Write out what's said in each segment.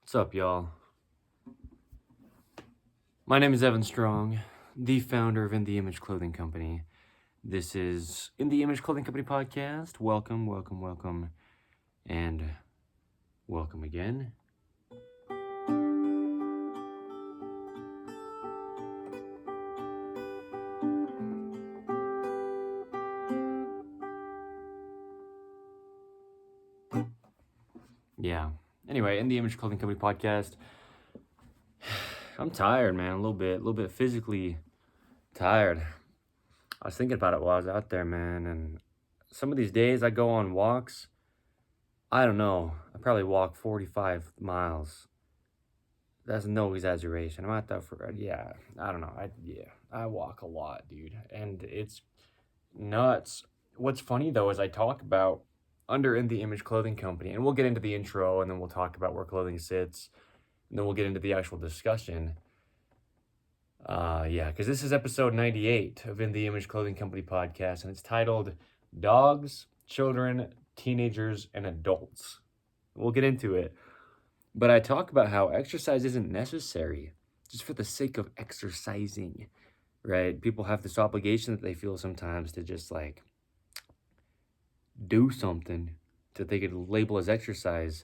What's up, y'all? My name is Evan Strong, the founder of In the Image Clothing Company. This is In the Image Clothing Company Podcast. Welcome, welcome, welcome, and welcome again. Yeah. Anyway, In the Image Clothing Company Podcast. I'm tired, man. A little bit physically tired. I was thinking about it while I was out there, man, and some of these days I go on walks. I don't know. I probably walk 45 miles. That's no exaggeration. I'm at that for, I don't know. I walk a lot, dude. And it's nuts. What's funny though is I talk about under In the Image Clothing Company, and we'll get into the intro and then we'll talk about where clothing sits, and then we'll get into the actual discussion. Because this is episode 98 of In the Image Clothing Company podcast, and it's titled Dogs, Children, Teenagers, and Adults. We'll get into it. But I talk about how exercise isn't necessary just for the sake of exercising, right? People have this obligation that they feel sometimes to just like do something that they could label as exercise.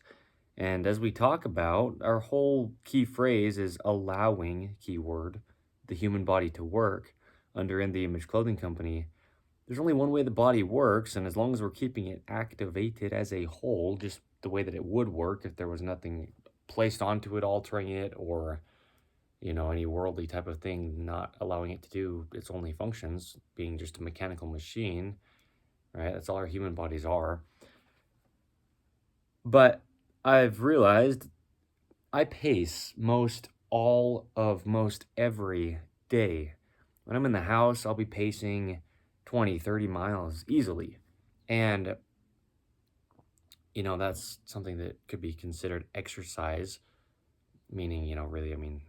And as we talk about, our whole key phrase is allowing, keyword, the human body to work under In the Image Clothing Company. There's only one way the body works, and as long as we're keeping it activated as a whole, just the way that it would work if there was nothing placed onto it, altering it, or, any worldly type of thing, not allowing it to do its only functions, being just a mechanical machine, right? That's all our human bodies are. But I've realized I pace most every day. When I'm in the house, I'll be pacing 20, 30 miles easily. And, that's something that could be considered exercise, meaning, really,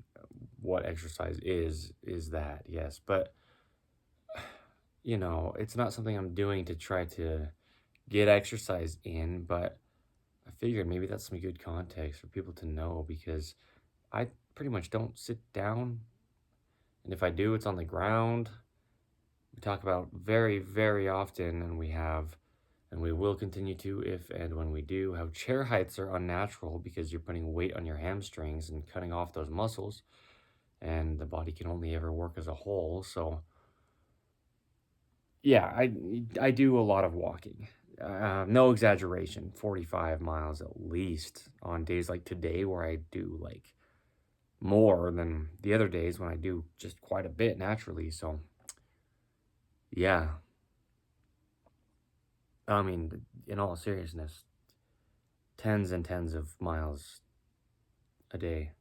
what exercise is that, yes. But, it's not something I'm doing to try to get exercise in, but I figured maybe that's some good context for people to know, because I pretty much don't sit down. And if I do, it's on the ground. We talk about very, very often, and we will continue to, if and when we do, how chair heights are unnatural because you're putting weight on your hamstrings and cutting off those muscles, and the body can only ever work as a whole. So, yeah, I do a lot of walking. No exaggeration, 45 miles at least on days like today, where I do like more than the other days when I do just quite a bit naturally. So, yeah. In all seriousness, tens and tens of miles a day.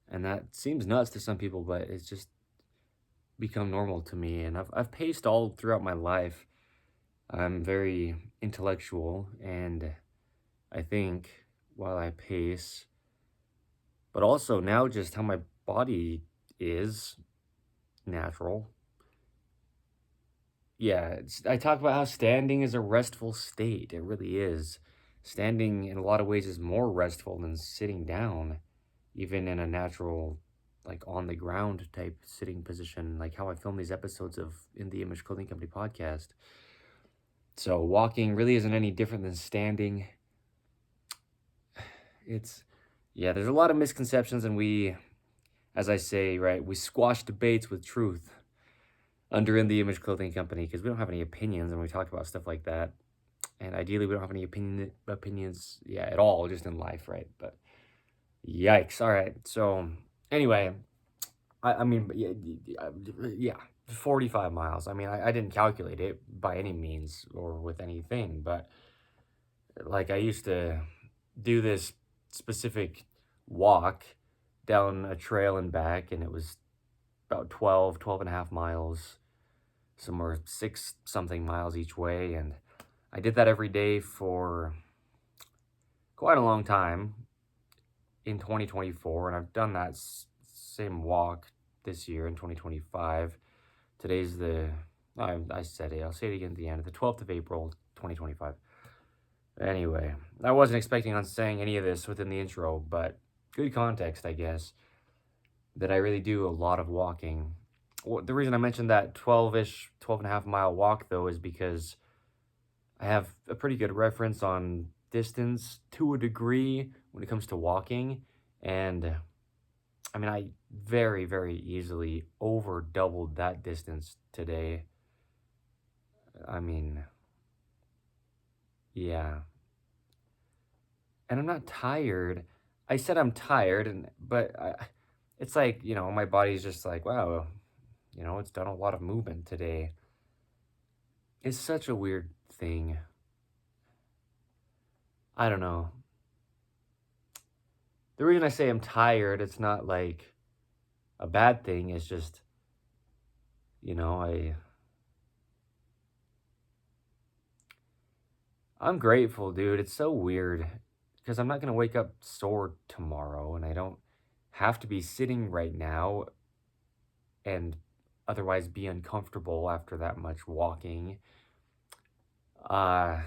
And that seems nuts to some people, but it's just become normal to me. And I've paced all throughout my life. I'm very intellectual, and I think while I pace, but also now just how my body is natural. Yeah, I talk about how standing is a restful state. It really is. Standing in a lot of ways is more restful than sitting down, even in a natural, like on the ground type sitting position, like how I film these episodes of In the Image Clothing Company podcast. So walking really isn't any different than standing. There's a lot of misconceptions, and we, as I say, right, we squash debates with truth under In the Image Clothing Company, because we don't have any opinions when we talk about stuff like that. And ideally, we don't have any opinions, at all, just in life, right? But yikes. All right. So anyway, 45 miles. I didn't calculate it by any means or with anything, but like I used to do this specific walk down a trail and back, and it was about 12 and a half miles, somewhere 6 something miles each way. And I did that every day for quite a long time in 2024. And I've done that same walk this year in 2025. Today's I said it, I'll say it again at the end, the 12th of April, 2025. Anyway, I wasn't expecting on saying any of this within the intro, but good context, I guess, that I really do a lot of walking. Well, the reason I mentioned that 12-ish, 12 and a half mile walk, though, is because I have a pretty good reference on distance to a degree when it comes to walking. And I mean, I very, very easily over doubled that distance today. I mean, yeah. And I'm not tired. I said I'm tired, it's like, my body's just like, wow, it's done a lot of movement today. It's such a weird thing. I don't know. The reason I say I'm tired, it's not like a bad thing. It's just, you know, I I'm grateful, dude. It's so weird because I'm not gonna wake up sore tomorrow, and I don't have to be sitting right now and otherwise be uncomfortable after that much walking. Uh,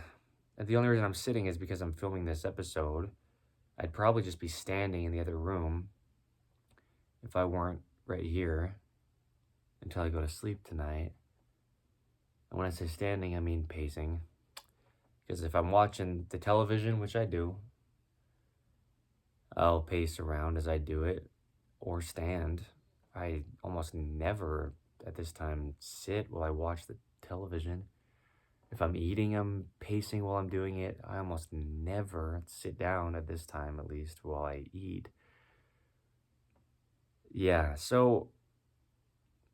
and the only reason I'm sitting is because I'm filming this episode. I'd probably just be standing in the other room if I weren't right here until I go to sleep tonight. And when I say standing, I mean pacing. Because if I'm watching the television, which I do, I'll pace around as I do it or stand. I almost never at this time sit while I watch the television. If I'm eating, I'm pacing while I'm doing it. I almost never sit down at this time, at least, while I eat. Yeah, so,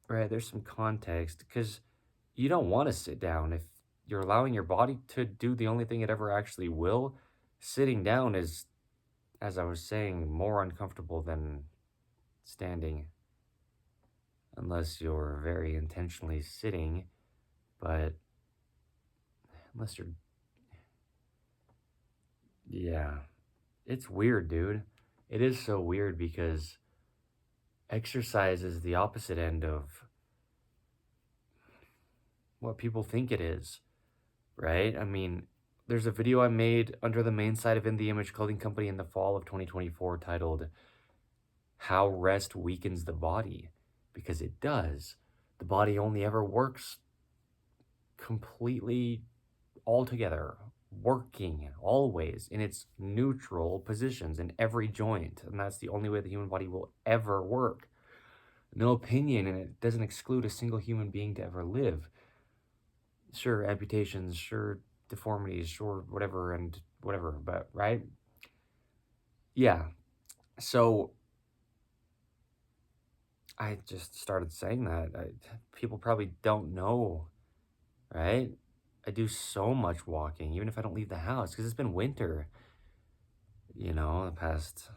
right, there's some context because you don't want to sit down if you're allowing your body to do the only thing it ever actually will. Sitting down is, as I was saying, more uncomfortable than standing, unless you're very intentionally sitting, but unless you're, yeah, it's weird, dude. It is so weird because exercise is the opposite end of what people think it is, right? I mean, there's a video I made under the main site of In the Image Clothing Company in the fall of 2024 titled How Rest Weakens the Body, because it does. The body only ever works completely all together, working always in its neutral positions in every joint, and that's the only way the human body will ever work. No opinion, and it doesn't exclude a single human being to ever live. Sure, amputations, sure, deformities, sure, whatever, and whatever, but right? Yeah. So I just started saying that. People probably don't know, right? I do so much walking, even if I don't leave the house, because it's been winter, the past,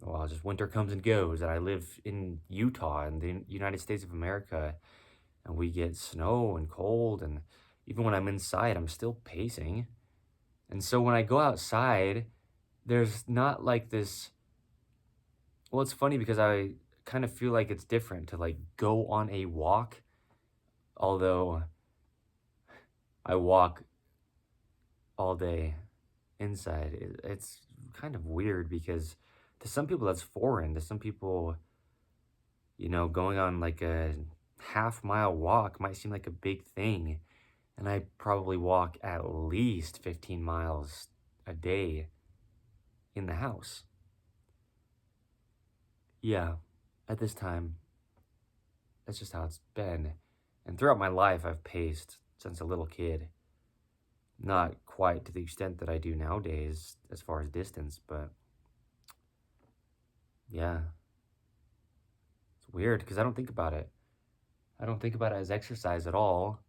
well, just winter comes and goes. And I live in Utah in the United States of America, and we get snow and cold. And even when I'm inside, I'm still pacing. And so when I go outside, there's not like this. Well, it's funny because I kind of feel like it's different to like go on a walk, although I walk all day inside. It's kind of weird because to some people that's foreign. To some people, going on like a half-mile walk might seem like a big thing. And I probably walk at least 15 miles a day in the house. Yeah, at this time, that's just how it's been. And throughout my life, I've paced since a little kid. Not quite to the extent that I do nowadays as far as distance, but yeah, it's weird because I don't think about it. I don't think about it as exercise at all.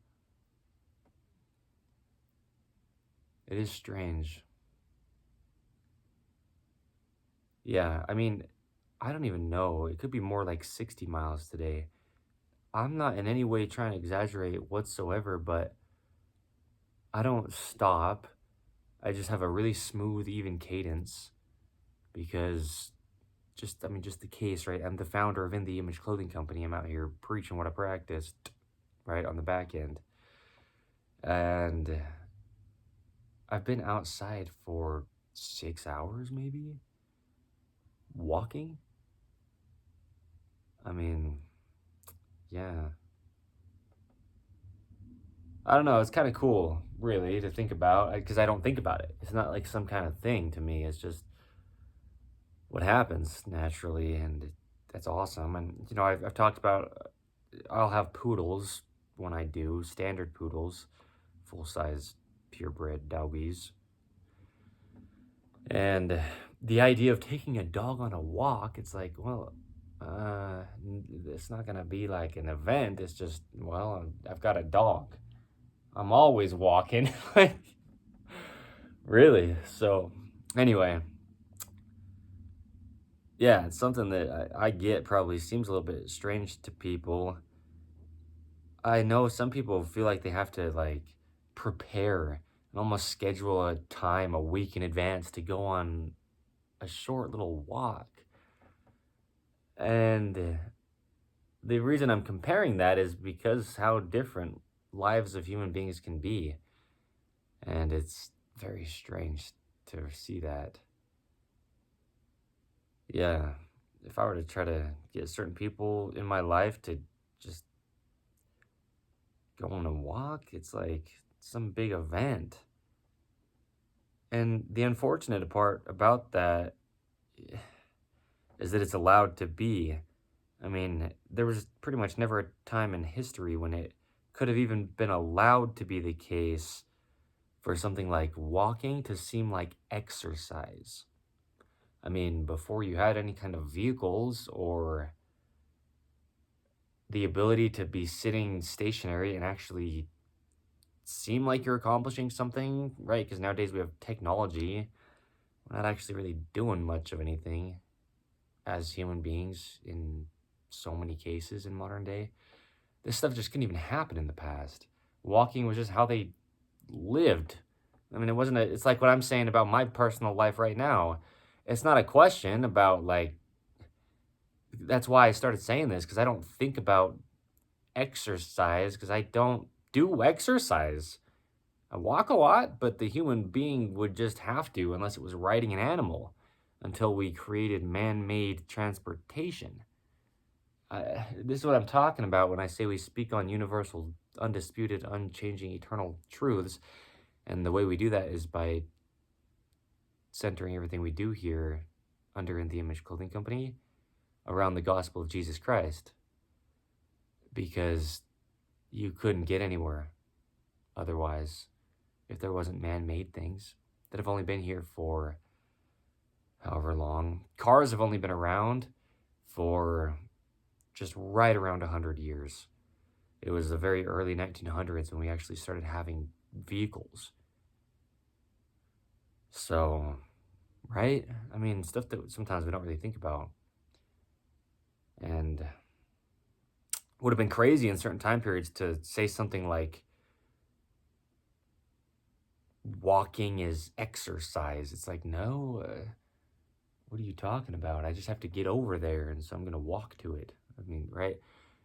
It is strange. Yeah, I mean, I don't even know. It could be more like 60 miles today. I'm not in any way trying to exaggerate whatsoever, but I don't stop. I just have a really smooth, even cadence because just the case, right? I'm the founder of In the Image Clothing Company. I'm out here preaching what I practiced, right, on the back end. And I've been outside for 6 hours, maybe. walking? I mean, yeah. I don't know. It's kind of cool, really, to think about because I don't think about it. It's not like some kind of thing to me. It's just what happens naturally, and that's awesome. And I've talked about I'll have poodles when I do standard poodles, full size purebred doggies, and the idea of taking a dog on a walk. It's like, well, it's not gonna be like an event. It's just, well, I've got a dog. I'm always walking. Like, really. So, anyway, yeah, it's something that I get probably seems a little bit strange to people. I know some people feel like they have to like prepare and almost schedule a time a week in advance to go on a short little walk. And the reason I'm comparing that is because how different lives of human beings can be. And it's very strange to see that. Yeah, if I were to try to get certain people in my life to just go on a walk, it's like some big event. And the unfortunate part about that is that it's allowed to be. I mean, there was pretty much never a time in history when it could have even been allowed to be the case for something like walking to seem like exercise. I mean, before you had any kind of vehicles or the ability to be sitting stationary and actually seem like you're accomplishing something, right? Because nowadays we have technology. We're not actually really doing much of anything as human beings in so many cases in modern day. This stuff just couldn't even happen in the past. Walking was just how they lived. I mean, it's like what I'm saying about my personal life right now. It's not a question about like, that's why I started saying this, because I don't think about exercise, because I don't do exercise. I walk a lot, but the human being would just have to, unless it was riding an animal, until we created man-made transportation. This is what I'm talking about when I say we speak on universal, undisputed, unchanging, eternal truths. And the way we do that is by centering everything we do here under In the Image Clothing Company around the gospel of Jesus Christ. Because you couldn't get anywhere otherwise if there wasn't man-made things that have only been here for however long. Cars have only been around for just right around 100 years. It was the very early 1900s when we actually started having vehicles. So, right? I mean, stuff that sometimes we don't really think about. And would have been crazy in certain time periods to say something like walking is exercise. It's like, no, what are you talking about? I just have to get over there, and so I'm going to walk to it. I mean, right?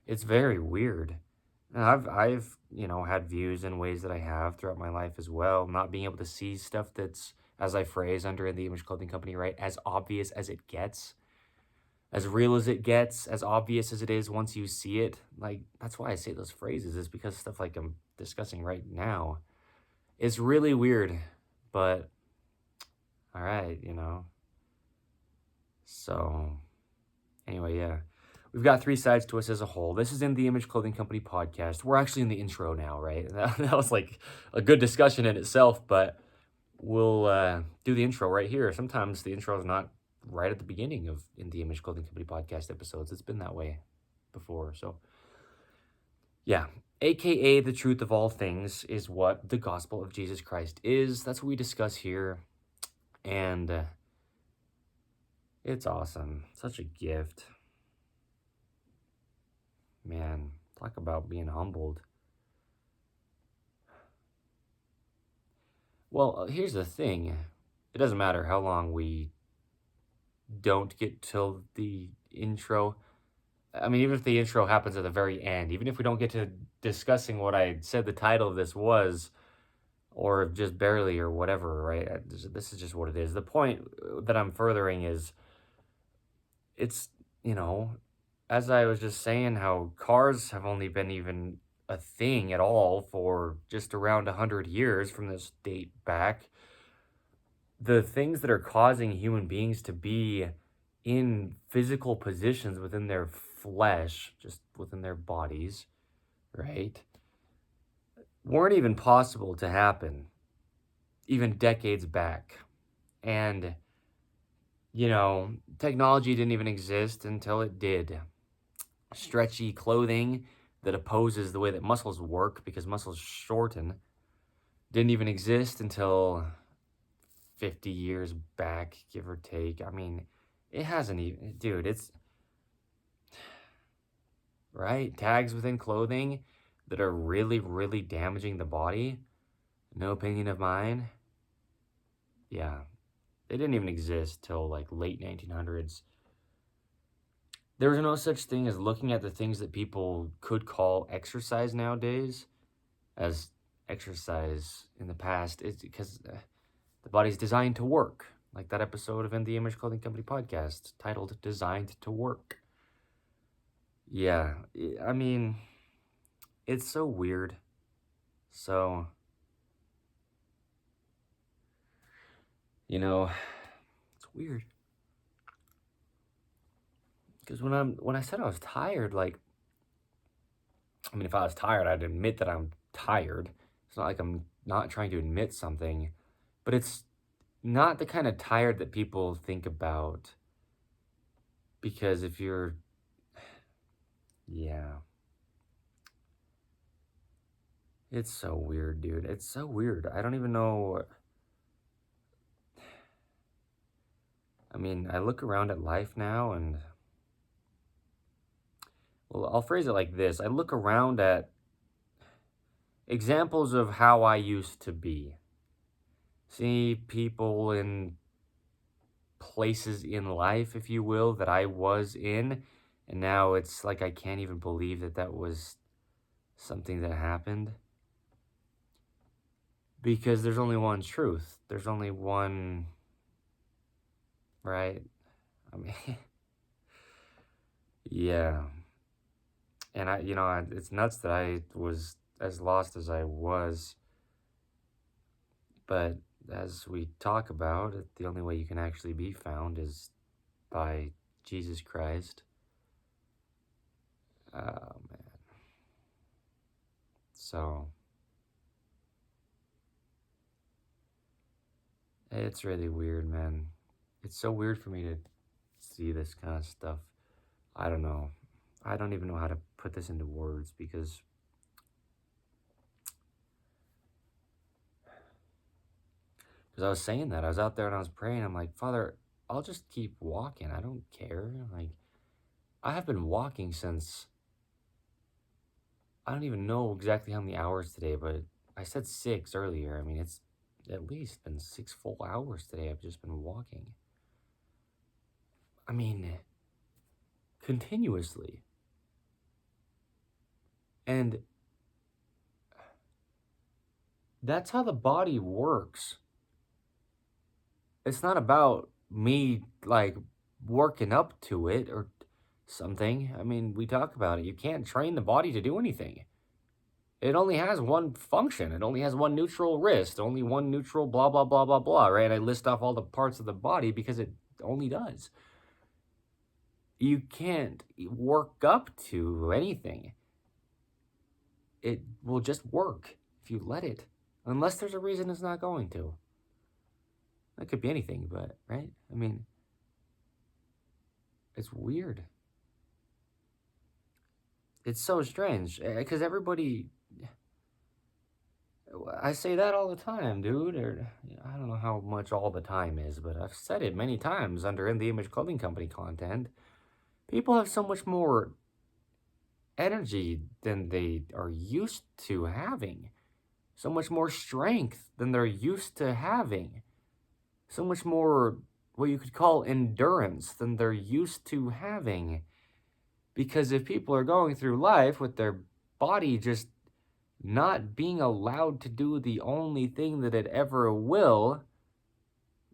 It's very weird. And I've had views in ways that I have throughout my life as well. Not being able to see stuff that's, as I phrase under In the Image Clothing Company, right, as obvious as it gets, as real as it gets, as obvious as it is once you see it. Like, that's why I say those phrases, is because stuff like I'm discussing right now is really weird. But all right, So anyway, yeah. We've got three sides to us as a whole. This is In the Image Clothing Company podcast. We're actually in the intro now, right? That was like a good discussion in itself, but we'll do the intro right here. Sometimes the intro is not right at the beginning of In the Image Clothing Company podcast episodes. It's been that way before. So, yeah. AKA the truth of all things is what the gospel of Jesus Christ is. That's what we discuss here. And it's awesome. Such a gift. Man, talk about being humbled. Well, here's the thing. It doesn't matter how long we don't get till the intro. I mean, even if the intro happens at the very end, even if we don't get to discussing what I said the title of this was, or just barely or whatever, right? This is just what it is. The point that I'm furthering is it's, as I was just saying, how cars have only been even a thing at all for just around 100 years from this date back. The things that are causing human beings to be in physical positions within their flesh, just within their bodies, right, weren't even possible to happen even decades back. And, technology didn't even exist until it did. Stretchy clothing that opposes the way that muscles work because muscles shorten didn't even exist until 50 years back, give or take. I mean, it hasn't even, dude, it's right. Tags within clothing that are really, really damaging the body. No opinion of mine. Yeah, they didn't even exist till like late 1900s. There was no such thing as looking at the things that people could call exercise nowadays as exercise in the past. It's because the body's designed to work. Like that episode of In the Image Clothing Company podcast titled Designed to Work. Yeah, I mean, it's so weird. So, it's weird. Because when I said I was tired, like, I mean, if I was tired, I'd admit that I'm tired. It's not like I'm not trying to admit something, but it's not the kind of tired that people think about. Because if you're, yeah, it's so weird, dude. It's so weird. I don't even know. I mean, I look around at life now and, well, I'll phrase it like this. I look around at examples of how I used to be. See people in places in life, if you will, that I was in. And now it's like I can't even believe that that was something that happened. Because there's only one truth. There's only one, right? I mean, yeah. And it's nuts that I was as lost as I was. But as we talk about, the only way you can actually be found is by Jesus Christ. Oh, man. So, it's really weird, man. It's so weird for me to see this kind of stuff. I don't know. I don't even know how to put this into words because I was saying that. I was out there and I was praying. I'm like, Father, I'll just keep walking. I don't care. Like, I have been walking since, I don't even know exactly how many hours today, but I said 6 earlier. I mean, it's at least been 6 full hours today. I've just been walking. I mean, continuously. And that's how the body works. It's not about me like working up to it or something. I mean, we talk about it. You can't train the body to do anything. It only has one function. It only has one neutral wrist, only one neutral blah, blah, blah, blah, blah, right? And I list off all the parts of the body because it only does. You can't work up to anything. It will just work if you let it, unless there's a reason it's not going to. That could be anything, but, right? I mean, it's weird. It's so strange because everybody, I say that all the time, dude. Or I don't know how much all the time is, but I've said it many times under In the Image Clothing Company content. People have so much more energy than they are used to having, so much more strength than they're used to having, so much more what you could call endurance than they're used to having. Because if people are going through life with their body just not being allowed to do the only thing that it ever will,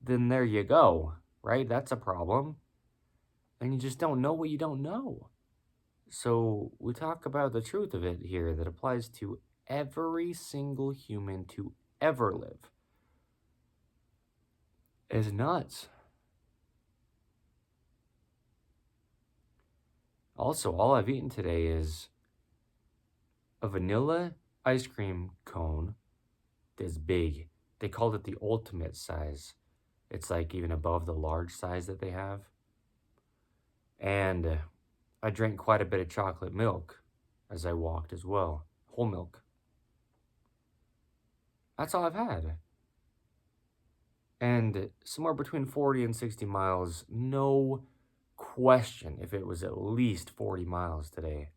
then there you go, right? That's a problem. And you just don't know what you don't know. So we talk about the truth of it here that applies to every single human to ever live. It's nuts. Also, all I've eaten today is a vanilla ice cream cone that's big. They called it the ultimate size. It's like even above the large size that they have. And I drank quite a bit of chocolate milk as I walked as well. Whole milk. That's all I've had. And somewhere between 40 and 60 miles, no question if it was at least 40 miles today.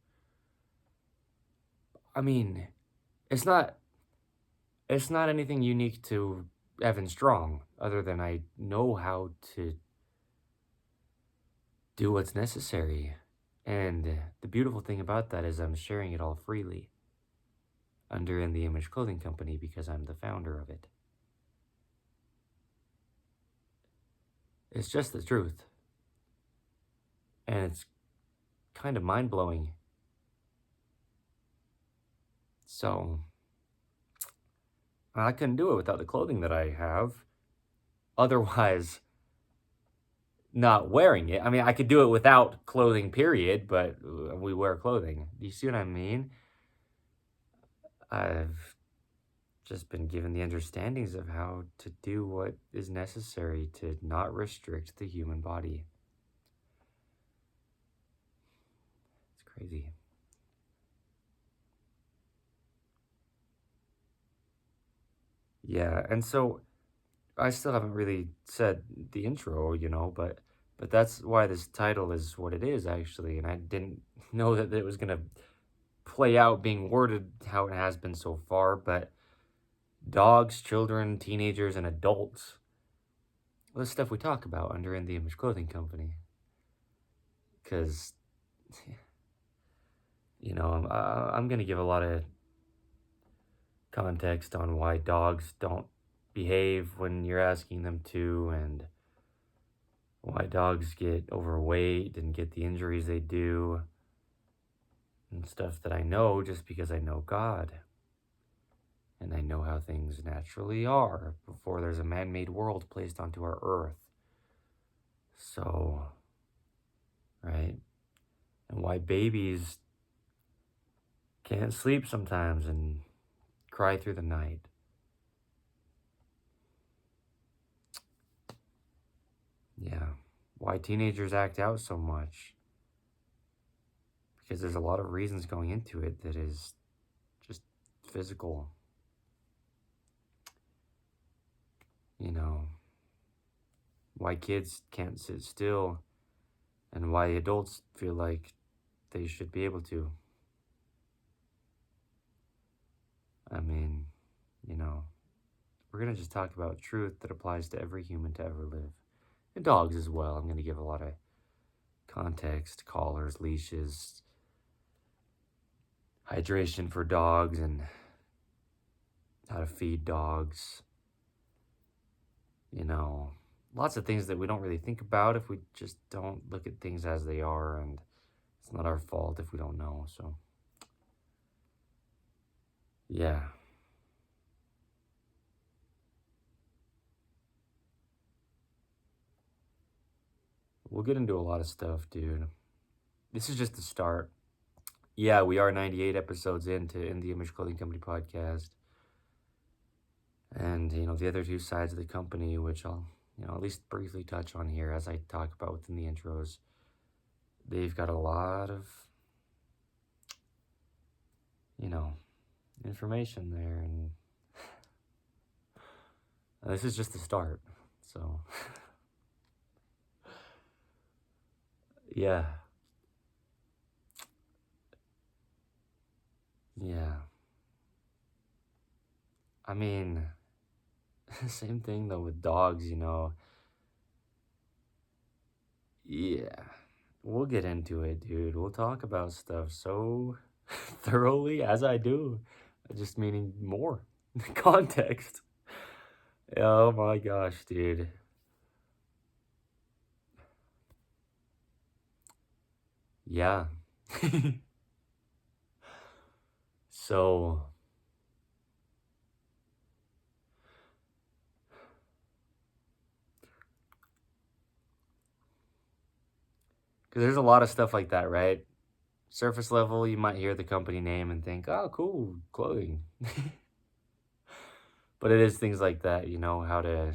I mean, it's not anything unique to Evan Strong other than I know how to do what's necessary. And the beautiful thing about that is I'm sharing it all freely under In the Image Clothing Company because I'm the founder of it. It's just the truth. And it's kind of mind-blowing. So, I couldn't do it without the clothing that I have. Otherwise, not wearing it. I mean, I could do it without clothing, period, but we wear clothing. Do you see what I mean? I've just been given the understandings of how to do what is necessary to not restrict the human body. It's crazy. Yeah, and so I still haven't really said the intro, but that's why this title is what it is actually, and I didn't know that it was gonna play out being worded how it has been so far, but dogs, children, teenagers, and adults. Well, the stuff we talk about under In the Image Clothing Company. Because, I'm going to give a lot of context on why dogs don't behave when you're asking them to, and why dogs get overweight and get the injuries they do, and stuff that I know just because I know God. And I know how things naturally are before there's a man-made world placed onto our earth. So, right? And why babies can't sleep sometimes and cry through the night. Yeah. Why teenagers act out so much. Because there's a lot of reasons going into it that is just physical. Why kids can't sit still and why adults feel like they should be able to. I mean, we're going to just talk about truth that applies to every human to ever live. And dogs as well. I'm going to give a lot of context, collars, leashes, hydration for dogs, and how to feed dogs. Lots of things that we don't really think about if we just don't look at things as they are, and it's not our fault if we don't know, so. Yeah. We'll get into a lot of stuff, dude. This is just the start. Yeah, we are 98 episodes into In the Image Clothing Company podcast. And, the other two sides of the company, which I'll, at least briefly touch on here as I talk about within the intros. They've got a lot of, information there. And this is just the start. So, yeah. Yeah. I mean, same thing though with dogs, Yeah. We'll get into it, dude. We'll talk about stuff so thoroughly as I do. Just meaning more context. Oh my gosh, dude. Yeah. So, because there's a lot of stuff like that, right? Surface level, you might hear the company name and think, oh, cool, clothing. But it is things like that, how to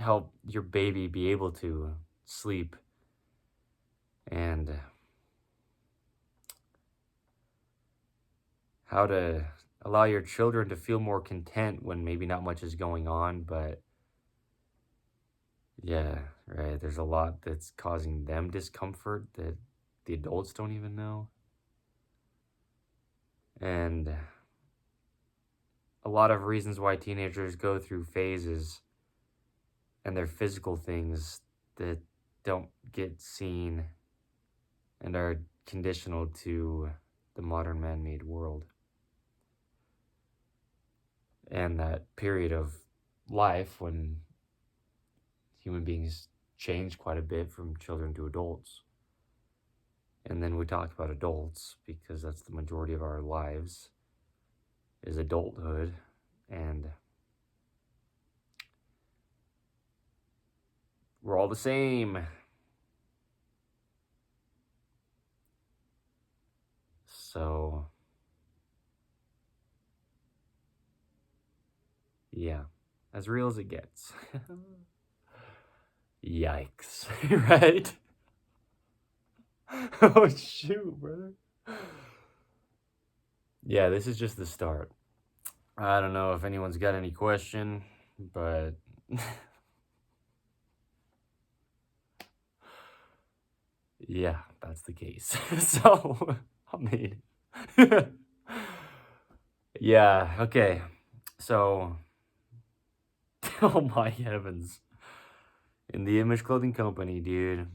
help your baby be able to sleep and how to allow your children to feel more content when maybe not much is going on. But yeah, right. There's a lot that's causing them discomfort that the adults don't even know. And a lot of reasons why teenagers go through phases and their physical things that don't get seen and are conditional to the modern man-made world. And that period of life when human beings change quite a bit from children to adults. And then we talk about adults because that's the majority of our lives is adulthood. And we're all the same. So, yeah, as real as it gets. Yikes, right? Oh, shoot, brother. Yeah, this is just the start. I don't know if anyone's got any question, but yeah, that's the case. So, I mean, yeah, okay. So, oh my heavens. In the Image Clothing Company, dude.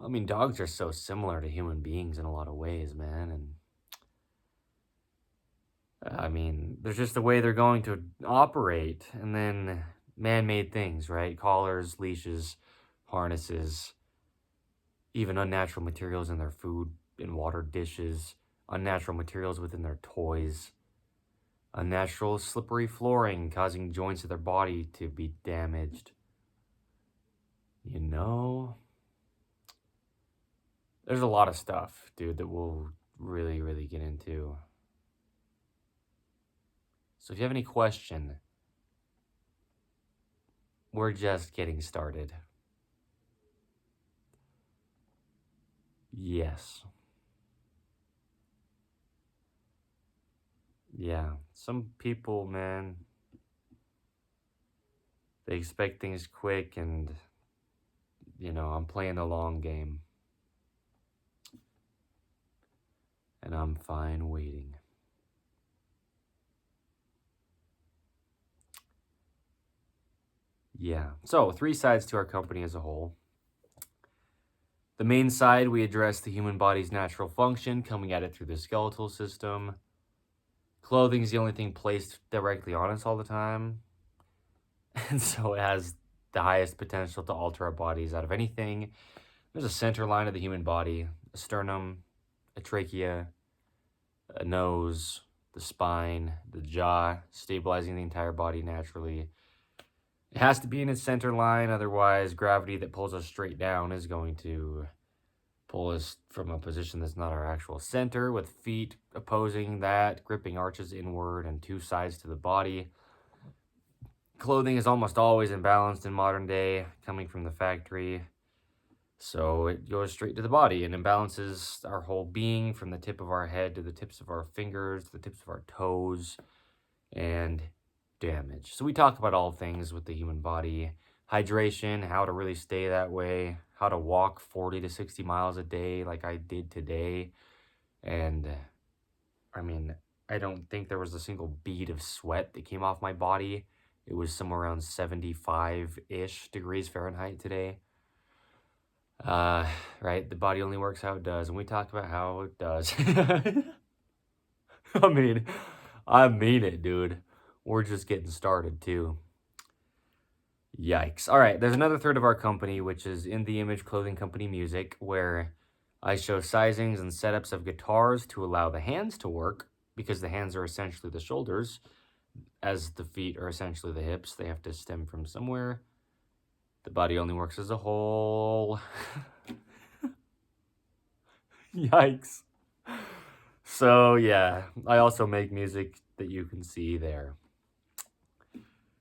I mean, dogs are so similar to human beings in a lot of ways, man. And I mean, there's just the way they're going to operate. And then man made things, right? Collars, leashes, harnesses, even unnatural materials in their food and water dishes, unnatural materials within their toys, unnatural slippery flooring causing joints of their body to be damaged. You know, there's a lot of stuff, dude, that we'll really, really get into. So if you have any question, we're just getting started. Yes. Yeah. Some people, man, they expect things quick and, I'm playing the long game. And I'm fine waiting. Yeah. So, 3 sides to our company as a whole. The main side, we address the human body's natural function, coming at it through the skeletal system. Clothing is the only thing placed directly on us all the time. And so it has the highest potential to alter our bodies out of anything. There's a center line of the human body, a sternum, a trachea, a nose, the spine, the jaw, stabilizing the entire body naturally. It has to be in its center line, otherwise gravity that pulls us straight down is going to pull us from a position that's not our actual center, with feet opposing that, gripping arches inward and 2 sides to the body. Clothing is almost always imbalanced in modern day, coming from the factory. So it goes straight to the body and imbalances our whole being from the tip of our head to the tips of our fingers, to the tips of our toes, and damage. So we talk about all things with the human body, hydration, how to really stay that way, how to walk 40 to 60 miles a day like I did today. And I mean, I don't think there was a single bead of sweat that came off my body. It was somewhere around 75-ish degrees Fahrenheit today. Right, the body only works how it does, and we talk about how it does. I mean, I mean it, dude. We're just getting started, too. Yikes. All right, there's another third of our company, which is In The Image Clothing Company Music, where I show sizings and setups of guitars to allow the hands to work, because the hands are essentially the shoulders, as the feet are essentially the hips. They have to stem from somewhere. The body only works as a whole. Yikes. So, yeah, I also make music that you can see there.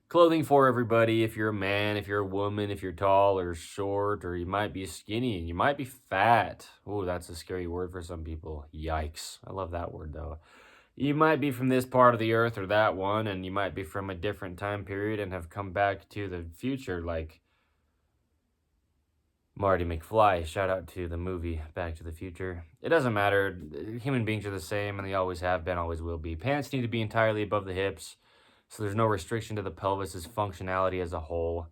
Clothing for everybody. If you're a man, if you're a woman, if you're tall or short, or you might be skinny and you might be fat. Oh, that's a scary word for some people. Yikes. I love that word though. You might be from this part of the earth or that one, and you might be from a different time period and have come back to the future, like Marty McFly. Shout out to the movie Back to the Future. It doesn't matter. Human beings are the same, and they always have been, always will be. Pants need to be entirely above the hips, so there's no restriction to the pelvis's functionality as a whole.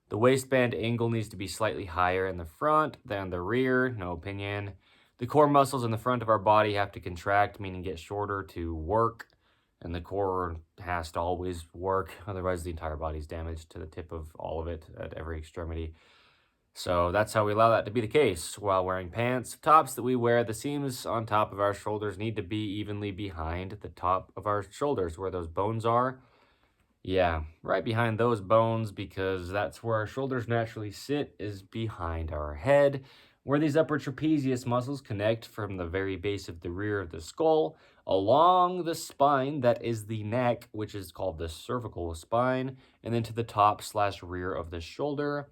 The waistband angle needs to be slightly higher in the front than the rear, no opinion. The core muscles in the front of our body have to contract, meaning get shorter to work, and the core has to always work, otherwise the entire body's damaged to the tip of all of it at every extremity. So that's how we allow that to be the case while wearing pants. Tops that we wear, the seams on top of our shoulders need to be evenly behind the top of our shoulders where those bones are. Yeah, right behind those bones, because that's where our shoulders naturally sit, is behind our head, where these upper trapezius muscles connect from the very base of the rear of the skull along the spine that is the neck, which is called the cervical spine, and then to the top/rear of the shoulder.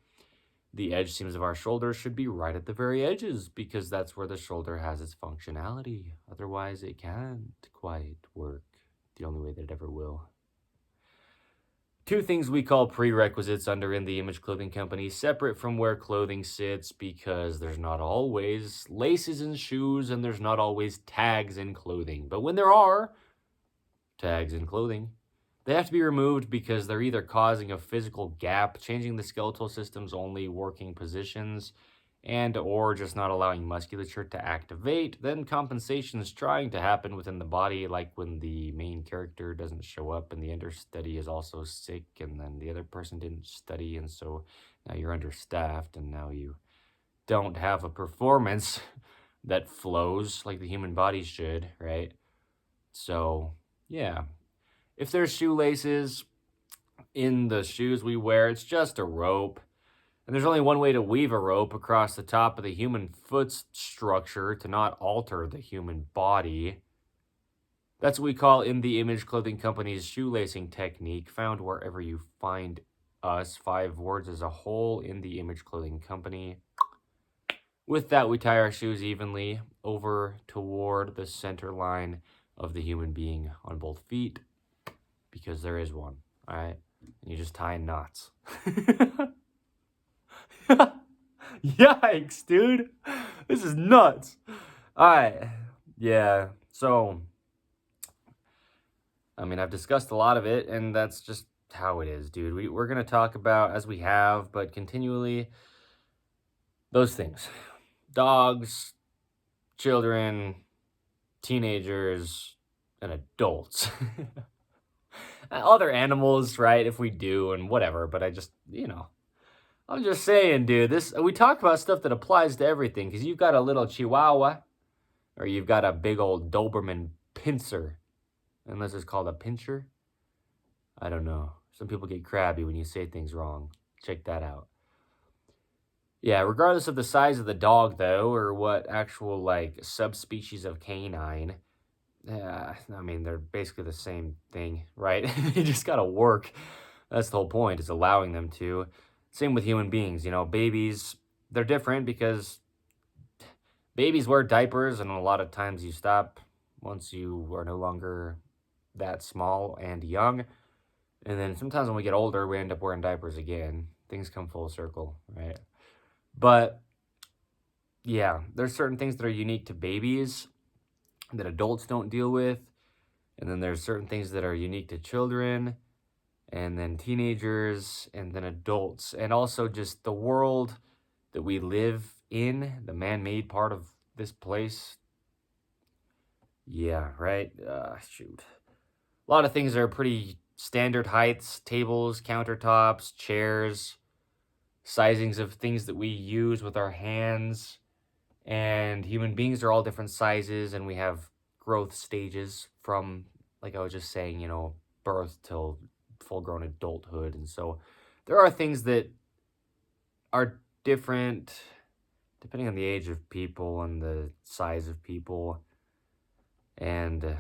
The edge seams of our shoulders should be right at the very edges, because that's where the shoulder has its functionality. Otherwise, it can't quite work the only way that it ever will. Two things we call prerequisites under In The Image Clothing Company, separate from where clothing sits, because there's not always laces in shoes and there's not always tags in clothing. But when there are tags in clothing, they have to be removed because they're either causing a physical gap, changing the skeletal system's only working positions, and or just not allowing musculature to activate. Then compensation is trying to happen within the body, like when the main character doesn't show up and the understudy is also sick, and then the other person didn't study, and so now you're understaffed, and now you don't have a performance that flows like the human body should, right? So, yeah. If there's shoelaces in the shoes we wear, it's just a rope. And there's only one way to weave a rope across the top of the human foot structure to not alter the human body. That's what we call In The Image Clothing Company's shoelacing technique, found wherever you find us. 5 words as a whole, In The Image Clothing Company. With that, we tie our shoes evenly over toward the center line of the human being on both feet, because there is one, all right? And you just tie in knots. Yikes, dude. This is nuts. All right. Yeah. So, I mean, I've discussed a lot of it, and that's just how it is, dude. We're going to talk about, as we have, but continually, those things. Dogs, children, teenagers, and adults. Other animals, right, if we do, and whatever, but I just, I'm just saying, dude, we talk about stuff that applies to everything, because you've got a little Chihuahua, or you've got a big old Doberman pincer, unless it's called a pincher. I don't know. Some people get crabby when you say things wrong. Check that out. Yeah, regardless of the size of the dog, though, or what actual, like, subspecies of canine, I mean, they're basically the same thing, right? You just gotta work. That's the whole point, is allowing them to. Same with human beings, babies, they're different because babies wear diapers, and a lot of times you stop once you are no longer that small and young. And then sometimes when we get older, we end up wearing diapers again. Things come full circle, right? But yeah, there's certain things that are unique to babies that adults don't deal with. And then there's certain things that are unique to children, and then teenagers, and then adults. And also just the world that we live in, the man-made part of this place. Yeah, right? Shoot. A lot of things are pretty standard heights, tables, countertops, chairs, sizings of things that we use with our hands. And human beings are all different sizes, and we have growth stages from, like I was just saying, birth till full grown adulthood. And so there are things that are different depending on the age of people and the size of people. And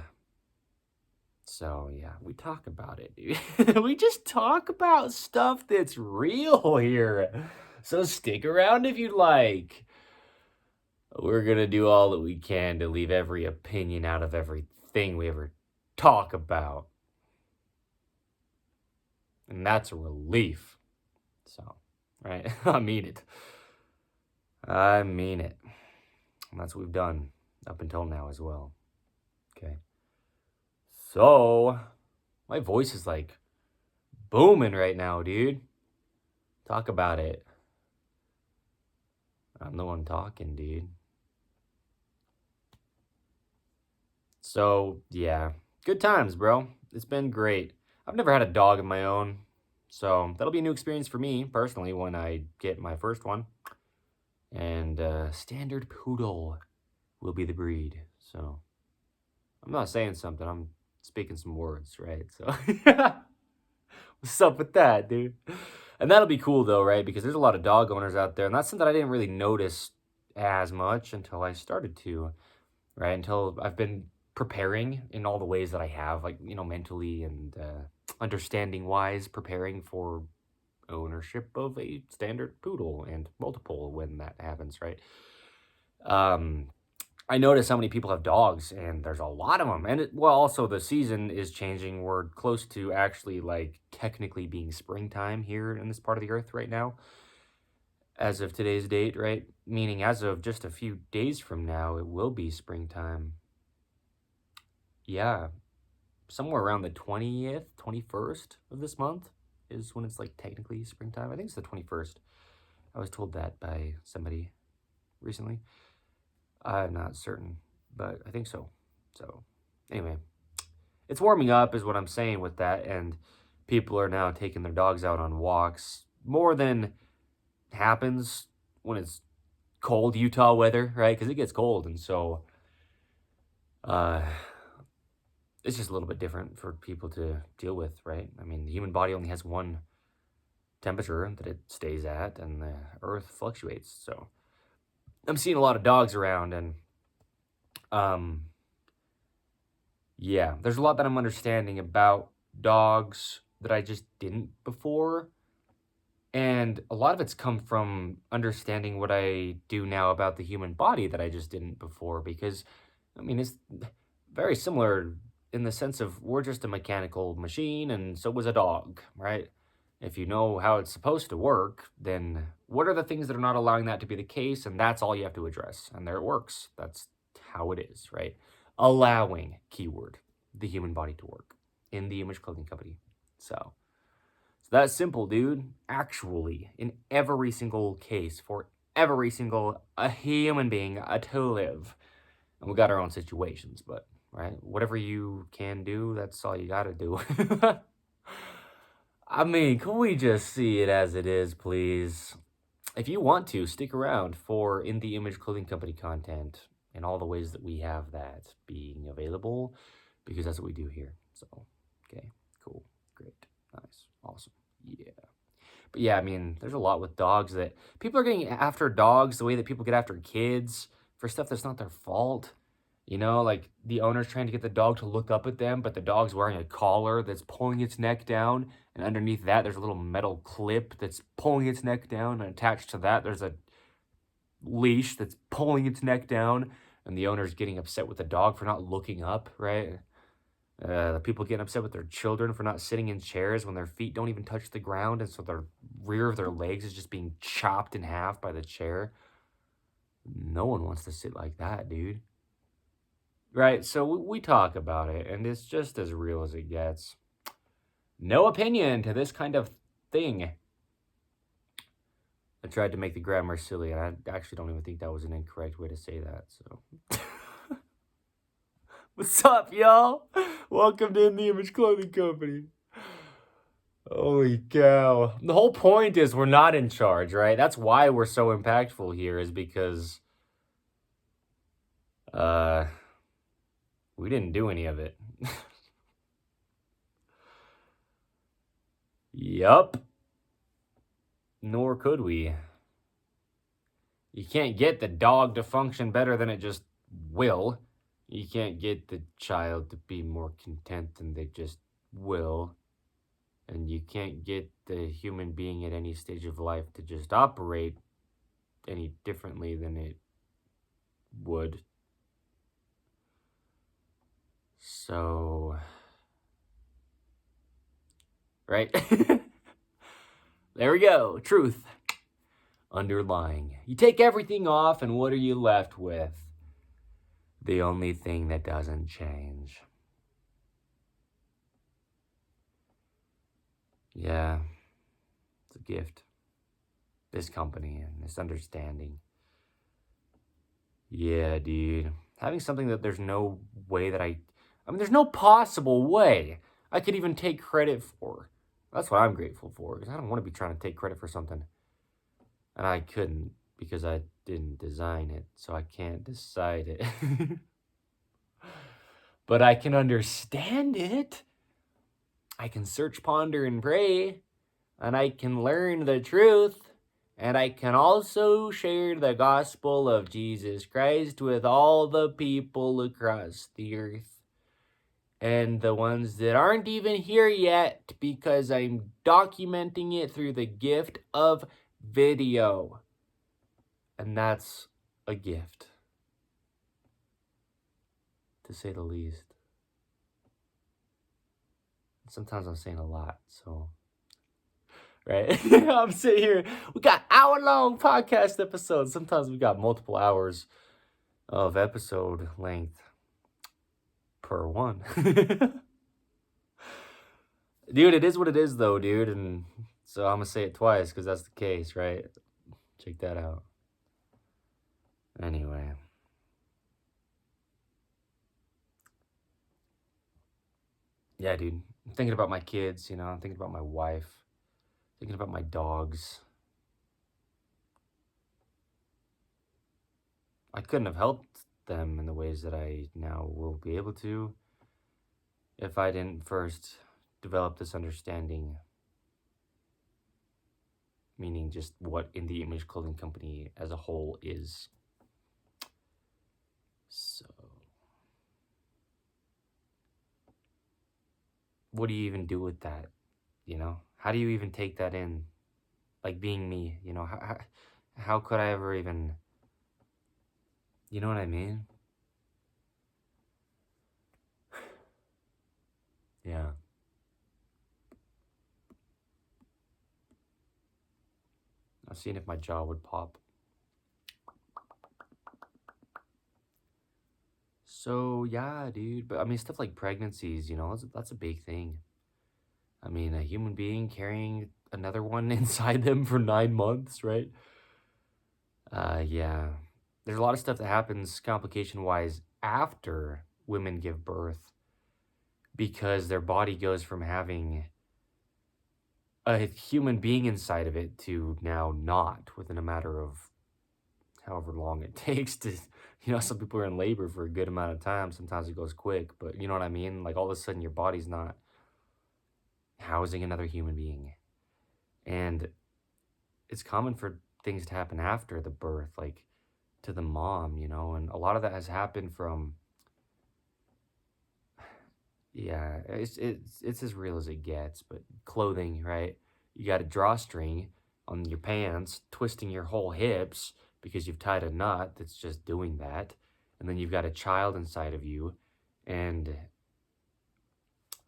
so, yeah, we talk about it, dude. We just talk about stuff that's real here. So stick around if you like. We're going to do all that we can to leave every opinion out of everything we ever talk about. And that's a relief. So, right? I mean it. I mean it. And that's what we've done up until now as well. Okay. So, my voice is like booming right now, dude. Talk about it. I'm the one talking, dude. So, yeah. Good times, bro. It's been great. I've never had a dog of my own. So, that'll be a new experience for me, personally, when I get my first one. And standard poodle will be the breed. So, I'm not saying something. I'm speaking some words, right? So, what's up with that, dude? And that'll be cool, though, right? Because there's a lot of dog owners out there. And that's something I didn't really notice as much until I started to, right? Until I've been preparing in all the ways that I have, like, mentally and understanding wise, preparing for ownership of a standard poodle and multiple when that happens, right? I notice how many people have dogs, and there's a lot of them. And also the season is changing. We're close to actually, like, technically being springtime here in this part of the earth right now, as of today's date, right? Meaning as of just a few days from now, it will be springtime. Yeah, somewhere around the 20th, 21st of this month is when it's, like, technically springtime. I think it's the 21st. I was told that by somebody recently. I'm not certain, but I think so. So, anyway, it's warming up is what I'm saying with that, and people are now taking their dogs out on walks more than happens when it's cold Utah weather, right? Because it gets cold, and so it's just a little bit different for people to deal with, right? I mean, the human body only has one temperature that it stays at, and the earth fluctuates. So I'm seeing a lot of dogs around, and yeah, there's a lot that I'm understanding about dogs that I just didn't before. And a lot of it's come from understanding what I do now about the human body that I just didn't before. Because, I mean, it's very similar in the sense of we're just a mechanical machine, and so was a dog, right? If you know how it's supposed to work, then what are the things that are not allowing that to be the case? And that's all you have to address. And there it works. That's how it is, right? Allowing, keyword, the human body to work in the Image Clothing Company. So that's simple, dude. Actually, in every single case, for every single a human being to live, and we got our own situations, but right, whatever you can do, that's all you gotta do. I mean, can we just see it as it is, please? If you want to, stick around for In the Image Clothing Company content and all the ways that we have that being available, because that's what we do here. So, okay, cool, great, nice, awesome, yeah. But yeah, I mean, there's a lot with dogs that people are getting after dogs the way that people get after kids for stuff that's not their fault. Like the owner's trying to get the dog to look up at them, but the dog's wearing a collar that's pulling its neck down. And underneath that, there's a little metal clip that's pulling its neck down. And attached to that, there's a leash that's pulling its neck down. And the owner's getting upset with the dog for not looking up, right? The people getting upset with their children for not sitting in chairs when their feet don't even touch the ground. And so the rear of their legs is just being chopped in half by the chair. No one wants to sit like that, dude. Right, so we talk about it, and it's just as real as it gets. No opinion to this kind of thing. I tried to make the grammar silly, and I actually don't even think that was an incorrect way to say that, so. What's up, y'all? Welcome to In the Image Clothing Company. Holy cow. The whole point is we're not in charge, right? That's why we're so impactful here, is because we didn't do any of it. Yup. Nor could we. You can't get the dog to function better than it just will. You can't get the child to be more content than they just will. And you can't get the human being at any stage of life to just operate any differently than it would. So, right? There we go. Truth. Underlying. You take everything off, and what are you left with? The only thing that doesn't change. Yeah. It's a gift. This company and this understanding. Yeah, dude. Having something that there's no way that I mean, there's no possible way I could even take credit for. That's what I'm grateful for, because I don't want to be trying to take credit for something. And I couldn't, because I didn't design it, so I can't decide it. But I can understand it. I can search, ponder, and pray. And I can learn the truth. And I can also share the gospel of Jesus Christ with all the people across the earth. And the ones that aren't even here yet, because I'm documenting it through the gift of video. And that's a gift, to say the least. Sometimes I'm saying a lot, so... Right? I'm sitting here. We got hour-long podcast episodes. Sometimes we got multiple hours of episode length per one. Dude, it is what it is, though, dude. And so I'm going to say it twice because that's the case, right? Check that out. Anyway. Yeah, dude. I'm thinking about my kids, you know. I'm thinking about my wife. Thinking about my dogs. I couldn't have helped them in the ways that I now will be able to if I didn't first develop this understanding, meaning just what In The Image Clothing Company as a whole is. So, what do you even do with that, you know? How do you even take that in? Like being me, you know? How could I ever even... You know what I mean? Yeah. I was seeing if my jaw would pop. So, yeah, dude. But, I mean, stuff like pregnancies, you know, that's a big thing. I mean, a human being carrying another one inside them for 9 months, right? Yeah. There's a lot of stuff that happens complication-wise after women give birth, because their body goes from having a human being inside of it to now not, within a matter of however long it takes to, you know, some people are in labor for a good amount of time. Sometimes it goes quick, but you know what I mean? Like all of a sudden your body's not housing another human being. And it's common for things to happen after the birth, like to the mom, you know, and a lot of that has happened from, yeah, it's as real as it gets, but clothing, right? You got a drawstring on your pants, twisting your whole hips because you've tied a knot that's just doing that. And then you've got a child inside of you, and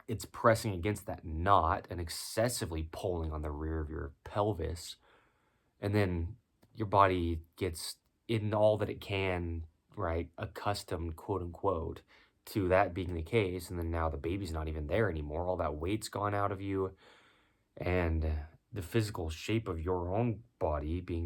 it's pressing against that knot and excessively pulling on the rear of your pelvis. And then your body gets in all that it can, right, accustomed, quote unquote, to that being the case. And then now the baby's not even there anymore. All that weight's gone out of you. And the physical shape of your own body being the